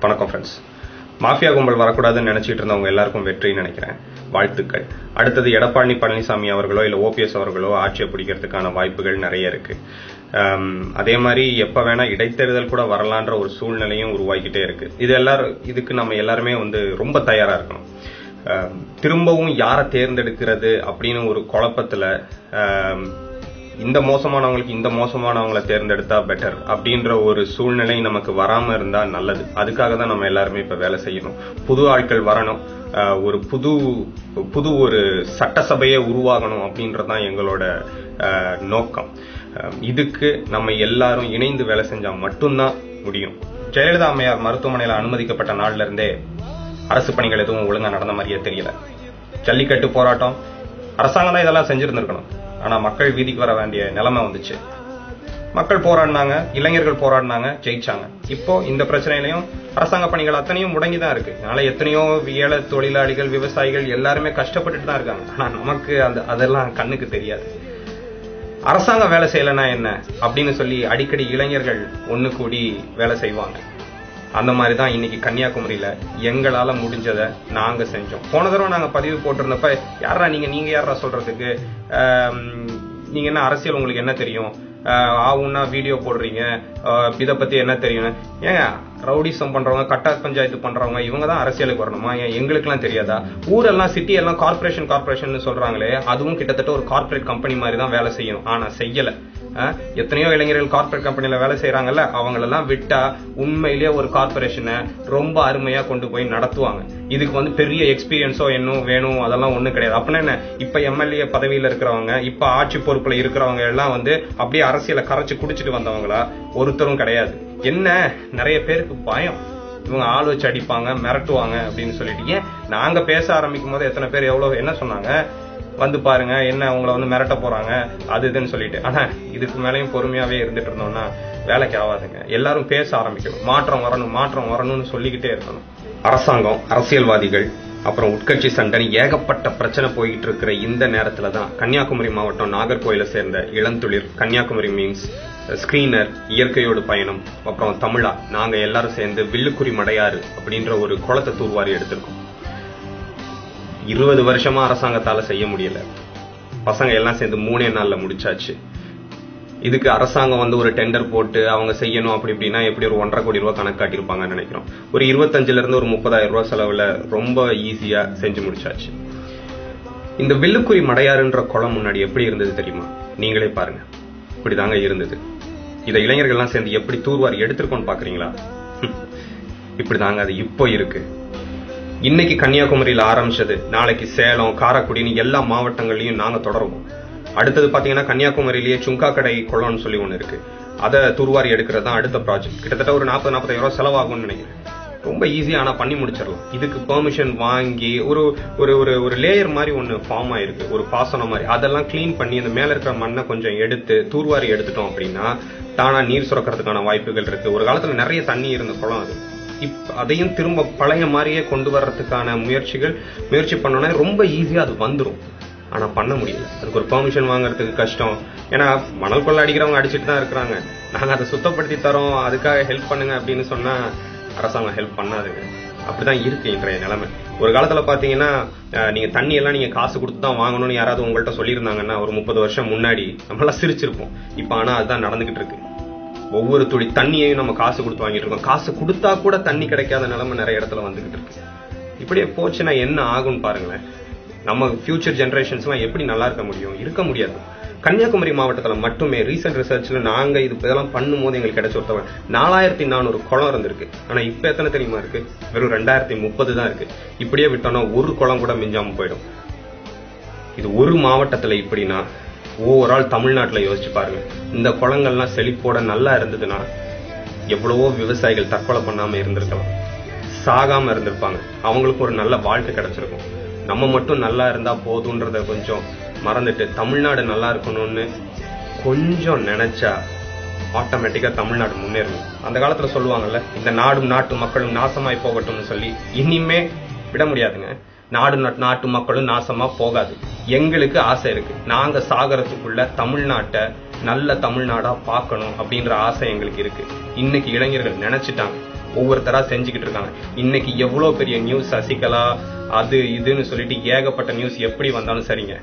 வணக்கம் friends. Mafia கும்பல் வரக்கூடாதுன்னு நினைச்சிட்டு இருந்தவங்க எல்லாருக்கும் வெற்றின்னு நினைக்கிறேன். வாழ்த்துக்கள். அடுத்தது எடப்பாடி பழனிசாமி அவர்களோ இல்ல ஓபிஎஸ் அவர்களோ ஆட்சியை பிடிக்கிறதுக்கான வாய்ப்புகள் நிறைய இருக்கு. அதே மாதிரி எப்ப வேணா இடைத்தேர்தல் கூட வரலான்ற ஒரு சூழ்நிலையும் உருவாக்கிட்டே இருக்கு. இதுக்கு நம்ம எல்லாருமே ரொம்ப தயாரா இருக்கணும். திரும்பவும் யாரை தேர்ந்தெடுக்கிறது அப்படின்னு ஒரு குழப்பத்துல இந்த மோசமானவங்களை தேர்ந்தெடுத்தா பெட்டர் அப்படின்ற ஒரு சூழ்நிலை நமக்கு வராம இருந்தா நல்லது. அதுக்காக தான் நம்ம எல்லாருமே இப்ப வேலை செய்யணும். புது ஆட்கள் வரணும், ஒரு புது ஒரு சட்டசபையை உருவாகணும் அப்படின்றதான் எங்களோட நோக்கம். இதுக்கு நம்ம எல்லாரும் இணைந்து வேலை செஞ்சா மட்டும்தான் முடியும். ஜெயலலிதா அம்மையார் மருத்துவமனையில அனுமதிக்கப்பட்ட நாள்ல இருந்தே அரசு பணிகள் எதுவும் ஒழுங்கா நடந்த மாதிரியே தெரியல. ஜல்லிக்கட்டு போராட்டம் அரசாங்கம் தான் இதெல்லாம் செஞ்சிருந்திருக்கணும். ஆனா மக்கள் வீதிக்கு வர வேண்டிய நிலைமை வந்துச்சு. மக்கள் போராடினாங்க, இளைஞர்கள் போராடினாங்க, ஜெயிச்சாங்க. இப்போ இந்த பிரச்சனையிலையும் அரசாங்க பணிகள் அத்தனையும் முடங்கிதான் இருக்கு. அதனால எத்தனையோ ஏழை தொழிலாளிகள், விவசாயிகள் எல்லாருமே கஷ்டப்பட்டுட்டு தான் இருக்காங்க. ஆனா நமக்கு அதெல்லாம் கண்ணுக்கு தெரியாது. அரசாங்கம் வேலை செய்யலன்னா என்ன அப்படின்னு சொல்லி அடிக்கடி இளைஞர்கள் ஒண்ணு கூடி வேலை செய்வாங்க. அந்த மாதிரிதான் இன்னைக்கு கன்னியாகுமரியில எங்களால முடிஞ்சதை நாங்க செஞ்சோம். போன தடவை நாங்க பதிவு போட்டிருந்தப்ப யாரா நீங்க யாரா சொல்றதுக்கு, நீங்க என்ன அரசியல் உங்களுக்கு என்ன தெரியும், ஆவுன்னா வீடியோ போடுறீங்க, இதை பத்தி என்ன தெரியும், ஏங்க ரவுடிசம் பண்றவங்க, கட்டா பஞ்சாயத்து பண்றவங்க இவங்க தான் அரசியலுக்கு வரணுமா? எங்களுக்கு எல்லாம் தெரியாதா? ஊரெல்லாம் சிட்டி எல்லாம் கார்பரேஷன் சொல்றாங்களே, அதுவும் கிட்டத்தட்ட ஒரு கார்பரேட் கம்பெனி மாதிரி தான் வேலை செய்யணும். ஆனா செய்யல. எத்தனையோ இளைஞர்கள் கார்பரேட் கம்பெனில வேலை செய்யறாங்கல்ல, அவங்களெல்லாம் விட்டா உண்மையிலேயே ஒரு கார்பரேஷனை ரொம்ப அருமையா கொண்டு போய் நடத்துவாங்க. இதுக்கு பெரிய எக்ஸ்பீரியன்ஸோ என்ன வேணும் அதெல்லாம் ஒண்ணும் கிடையாது. அப்படின்னா என்ன, இப்ப எம்எல்ஏ பதவியில இருக்கிறவங்க, இப்ப ஆட்சி பொறுப்புல இருக்கிறவங்க எல்லாம் அப்படியே அரசியலை கரைச்சு குடிச்சிட்டு வந்தவங்களா? ஒருத்தரும் கிடையாது. என்ன, நிறைய பேருக்கு பயம், இவங்க ஆள் வச்சு அடிப்பாங்க, மிரட்டுவாங்க அப்படின்னு சொல்லிட்டு. ஏன் நாங்க பேச ஆரம்பிக்கும் போது எத்தனை பேர் எவ்வளவு என்ன சொன்னாங்க, பாருங்க என்ன உங்களை மிரட்ட போறாங்க அது இதுன்னு சொல்லிட்டு. ஆனா இதுக்கு மேலேயும் பொறுமையாவே இருந்துட்டு இருந்தோம்னா வேலைக்கு ஆகாதுங்க. எல்லாரும் பேச ஆரம்பிக்கணும், மாற்றம் வரணும்னு சொல்லிக்கிட்டே இருக்கணும். அரசாங்கம், அரசியல்வாதிகள், அப்புறம் உட்கட்சி சண்டை, ஏகப்பட்ட பிரச்சனை போயிட்டு இருக்கிற இந்த நேரத்துலதான் கன்னியாகுமரி மாவட்டம் நாகர்கோயிலை சேர்ந்த இளந்துளிர், கன்னியாகுமரி மீன்ஸ், ஸ்கிரீனர், இயற்கையோடு பயணம், அப்புறம் தமிழா, நாங்க எல்லாரும் சேர்ந்து வில்லுக்குறி மடையாறு அப்படின்ற ஒரு குளத்தை தூர்வாரி எடுத்திருக்கோம். 20 வருஷமா அரசாங்கத்தால செய்ய முடியல. பசங்க எல்லாம் சேர்ந்து 3 நாள்ல முடிச்சாச்சு. இதுக்கு அரசாங்கம் ஒரு டெண்டர் போட்டு அவங்க செய்யணும் அப்படி இப்படின்னா எப்படி ஒரு 1.5 கோடி ரூபாய் கணக்கு காட்டியிருப்பாங்கன்னு நினைக்கிறோம். ஒரு 25,000 இருந்து ஒரு 30,000 ரூபாய் செலவுல ரொம்ப ஈஸியா செஞ்சு முடிச்சாச்சு. இந்த வில்லுக்குறி மடையாறுன்ற குளம் முன்னாடி எப்படி இருந்தது தெரியுமா? நீங்களே பாருங்க. இப்படிதாங்க இருந்தது. இதை இளைஞர்கள்லாம் சேர்ந்து எப்படி தூர்வாரி எடுத்திருக்கோன்னு பாக்குறீங்களா? இப்படிதாங்க அது இப்போ இருக்கு. இன்னைக்கு கன்னியாகுமரியில ஆரம்பிச்சது, நாளைக்கு சேலம், காரைக்குடின்னு எல்லா மாவட்டங்களையும் நாங்க தொடருவோம். அடுத்தது பாத்தீங்கன்னா கன்னியாகுமரியிலேயே சுங்காக்கடை குளம்னு சொல்லி ஒண்ணு இருக்கு. அதை தூர்வாரி எடுக்கிறது தான் அடுத்த ப்ராஜெக்ட். கிட்டத்தட்ட ஒரு 40-45 ரூபாய் செலவாகும்னு நினைக்கிறேன். ரொம்ப ஈஸியா ஆனா பண்ணி முடிச்சிடலாம். இதுக்கு பெர்மிஷன் வாங்கி ஒரு லேயர் மாதிரி ஒண்ணு ஃபார்ம் ஆயிருக்கு, ஒரு பாசனம் மாதிரி. அதெல்லாம் கிளீன் பண்ணி அந்த மேல இருக்கிற மண்ணை கொஞ்சம் எடுத்து தூர்வாரி எடுத்துட்டோம் அப்படின்னா தானா நீர் சுரக்கிறதுக்கான வாய்ப்புகள் இருக்கு. ஒரு காலத்துல நிறைய தண்ணி இருந்த குளம் அது. அதையும் திரும்ப பழைய மாதிரியே கொண்டு வர்றதுக்கான முயற்சி பண்ணோம்னா ரொம்ப ஈஸியா அது வந்துடும். ஆனா பண்ண முடியல. அதுக்கு ஒரு பெர்மிஷன் வாங்குறதுக்கு கஷ்டம். ஏன்னா மணல் கொள்ள அடிக்கிறவங்க அடிச்சுட்டு தான் இருக்கிறாங்க. நாங்க அதை சுத்தப்படுத்தி தரோம், அதுக்காக ஹெல்ப் பண்ணுங்க அப்படின்னு சொன்னா அரசாங்கம் ஹெல்ப் பண்ணாதுங்க. அப்படிதான் இருக்கு இன்றைய நிலைமை. ஒரு காலத்துல பாத்தீங்கன்னா நீங்க தண்ணி எல்லாம் நீங்க காசு கொடுத்து தான் வாங்கணும்னு யாராவது உங்கள்கிட்ட சொல்லியிருந்தாங்கன்னா ஒரு 30 வருஷம் முன்னாடி நம்மளாம் சிரிச்சிருப்போம். இப்ப ஆனா அதுதான் நடந்துகிட்டு இருக்கு. ஒவ்வொரு துளி தண்ணியையும் நம்ம காசு கொடுத்து வாங்கிட்டு இருக்கோம். காசு கொடுத்தா கூட தண்ணி கிடைக்காத நிலைமை நிறைய இடத்துல வந்துகிட்டு இருக்கு. இப்படியே போச்சுன்னா என்ன ஆகும்னு பாருங்களேன். நம்ம ஃபியூச்சர் ஜெனரேஷன்ஸ் எல்லாம் எப்படி நல்லா இருக்க முடியாது. கன்னியாகுமரி மாவட்டத்துல மட்டுமே ரீசெண்ட் ரிசர்ச்ல நாங்க இதெல்லாம் பண்ணும் போது எங்களுக்கு கிடைச்ச ஒருத்தவங்க 4400 குளம் இருந்திருக்கு. ஆனா இப்ப எத்தனை தெரியுமா இருக்கு? வெறும் 2030 தான் இருக்கு. இப்படியே விட்டோம்னா ஒரு குளம் கூட மிஞ்சாம போயிடும். இது ஒரு மாவட்டத்துல இப்படின்னா ஓவரால் தமிழ்நாட்டுல யோசிச்சு பாருங்க. இந்த குளங்கள்லாம் செழிப்போட நல்லா இருந்ததுன்னா எவ்வளவோ விவசாயிகள் தற்கொலை பண்ணாம இருந்திருக்கலாம், சாகாம இருந்திருப்பாங்க, அவங்களுக்கு ஒரு நல்ல வாழ்க்கை கிடைச்சிருக்கும். நம்ம மட்டும் நல்லா இருந்தா போதுன்றத கொஞ்சம் மறந்துட்டு தமிழ்நாடு நல்லா இருக்கணும்னு கொஞ்சம் நினைச்சா ஆட்டோமேட்டிக்கா தமிழ்நாடு முன்னேறும். அந்த காலத்துல சொல்லுவாங்கல்ல, இந்த நாடும் நாட்டு மக்களும் நாசமாய் போகட்டும்னு சொல்லி. இனிமே விட முடியாதுங்க. நாட்டு மக்களும் நாசமா போகாது. எங்களுக்கு ஆசை இருக்கு. நாங்க சாகரத்துக்குள்ள தமிழ்நாட்டை நல்ல தமிழ்நாடா பார்க்கணும் அப்படின்ற ஆசை எங்களுக்கு இருக்கு. இன்னைக்கு இளைஞர்கள் நினைச்சிட்டாங்க. ஒவ்வொருத்தரா செஞ்சுக்கிட்டு இருக்காங்க. இன்னைக்கு எவ்வளவு பெரிய நியூஸ், சசிகலா அது இதுன்னு சொல்லிட்டு ஏகப்பட்ட நியூஸ் எப்படி வந்தாலும் சரிங்க,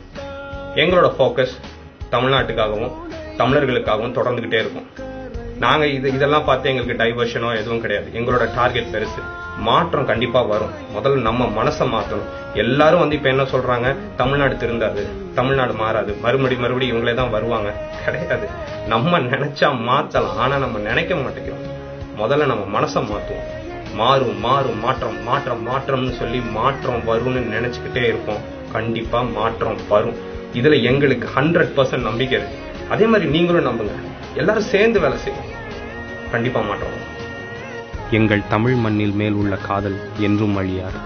எங்களோட போக்கஸ் தமிழ்நாட்டுக்காகவும் தமிழர்களுக்காகவும் தொடர்ந்துகிட்டே இருக்கும். நாங்க இதெல்லாம் பார்த்து எங்களுக்கு டைவர்ஷனோ எதுவும் கிடையாது. எங்களோட டார்கெட் பெருசு. மாற்றம் கண்டிப்பா வரும். முதல்ல நம்ம மனசை மாத்தணும். எல்லாரும் இப்ப என்ன சொல்றாங்க, தமிழ்நாடு திருந்தாது, தமிழ்நாடு மாறாது, மறுபடி இவங்களே தான் வருவாங்க. கிடையாது. நம்ம நினைச்சா மாத்தலாம். ஆனா நம்ம நினைக்க மாட்டேங்கிறோம். முதல்ல நம்ம மனசை மாத்துவோம். மாறும் மாறும் மாற்றம் மாற்றம் மாற்றம்னு சொல்லி மாற்றம் வரும்னு நினைச்சுக்கிட்டே இருப்போம். கண்டிப்பா மாற்றம் வரும். இதுல எங்களுக்கு 100% நம்பிக்கை இருக்கு. அதே மாதிரி நீங்களும் நம்புங்க. எல்லாரும் சேர்ந்து வேலை செய்யும். கண்டிப்பா மாற்றம். எங்கள் தமிழ் மண்ணில் மேல் உள்ள காதல் என்றும் அழியாது.